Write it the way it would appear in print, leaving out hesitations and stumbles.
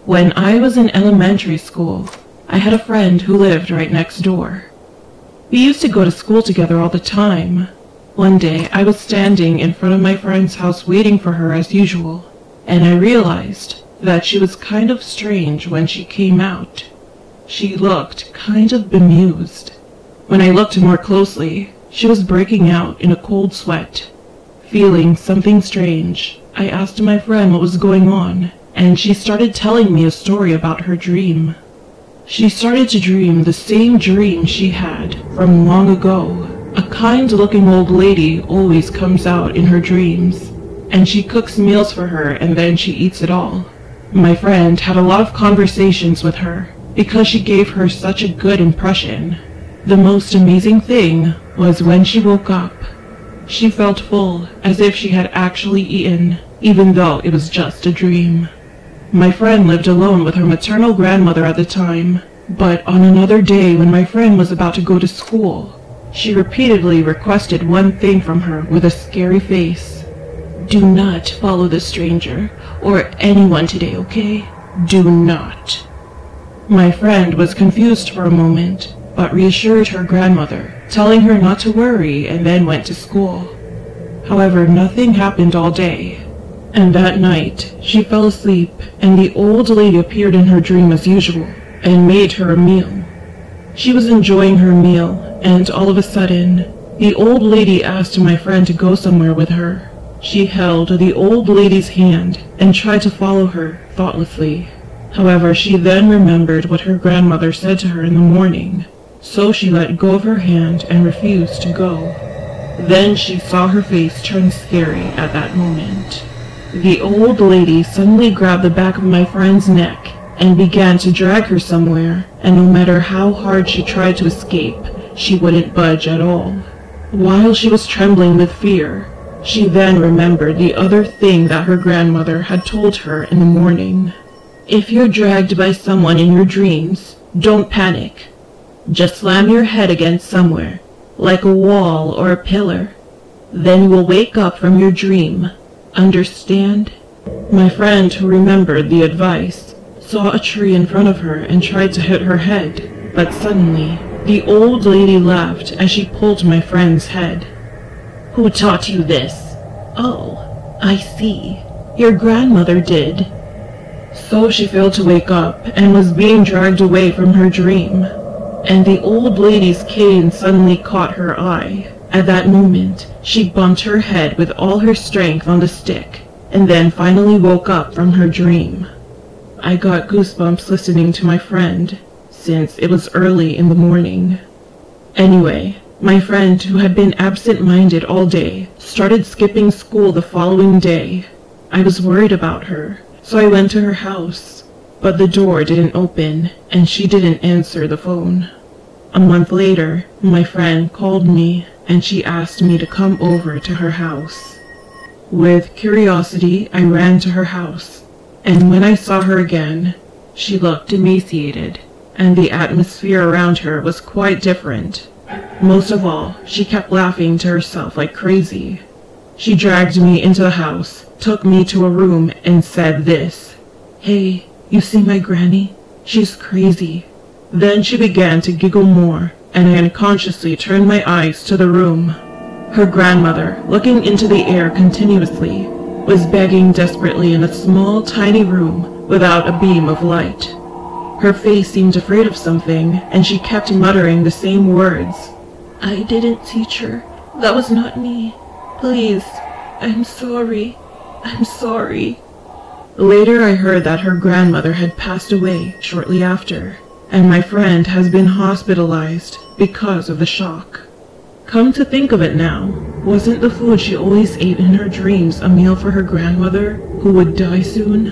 When I was in elementary school, I had a friend who lived right next door. We used to go to school together all the time. One day, I was standing in front of my friend's house waiting for her as usual, and I realized that she was kind of strange when she came out. She looked kind of bemused. When I looked more closely, she was breaking out in a cold sweat. Feeling something strange, I asked my friend what was going on, and she started telling me a story about her dream. She started to dream the same dream she had from long ago. A kind-looking old lady always comes out in her dreams, and she cooks meals for her and then she eats it all. My friend had a lot of conversations with her because she gave her such a good impression. The most amazing thing was when she woke up. She felt full, as if she had actually eaten, even though it was just a dream. My friend lived alone with her maternal grandmother at the time, but on another day when my friend was about to go to school, she repeatedly requested one thing from her with a scary face. "Do not follow the stranger or anyone today, okay? Do not." My friend was confused for a moment, but reassured her grandmother, telling her not to worry, and then went to school. However, nothing happened all day, and that night she fell asleep, and the old lady appeared in her dream as usual and made her a meal. She was enjoying her meal, and all of a sudden, the old lady asked my friend to go somewhere with her. She held the old lady's hand and tried to follow her thoughtlessly. However, she then remembered what her grandmother said to her in the morning, so she let go of her hand and refused to go. Then she saw her face turn scary at that moment. The old lady suddenly grabbed the back of my friend's neck and began to drag her somewhere, and no matter how hard she tried to escape, she wouldn't budge at all. While she was trembling with fear, she then remembered the other thing that her grandmother had told her in the morning. "If you're dragged by someone in your dreams, don't panic. Just slam your head against somewhere, like a wall or a pillar. Then you will wake up from your dream. Understand?" My friend, who remembered the advice, saw a tree in front of her and tried to hit her head, but suddenly, the old lady laughed as she pulled my friend's head. "Who taught you this?" "Oh, I see. Your grandmother did." So she failed to wake up and was being dragged away from her dream, and the old lady's cane suddenly caught her eye. At that moment, she bumped her head with all her strength on the stick, and then finally woke up from her dream. I got goosebumps listening to my friend, since it was early in the morning. Anyway, my friend, who had been absent-minded all day, started skipping school the following day. I was worried about her, so I went to her house, but the door didn't open, and she didn't answer the phone. A month later, my friend called me, and she asked me to come over to her house. With curiosity, I ran to her house, and when I saw her again, she looked emaciated, and the atmosphere around her was quite different. Most of all, she kept laughing to herself like crazy. She dragged me into the house, took me to a room, and said this: "Hey, you see my granny? She's crazy." Then she began to giggle more, and I unconsciously turned my eyes to the room. Her grandmother, looking into the air continuously, was begging desperately in a small, tiny room without a beam of light. Her face seemed afraid of something, and she kept muttering the same words. "I didn't teach her. That was not me. Please, I'm sorry. I'm sorry." Later I heard that her grandmother had passed away shortly after, and my friend has been hospitalized because of the shock. Come to think of it now, wasn't the food she always ate in her dreams a meal for her grandmother, who would die soon?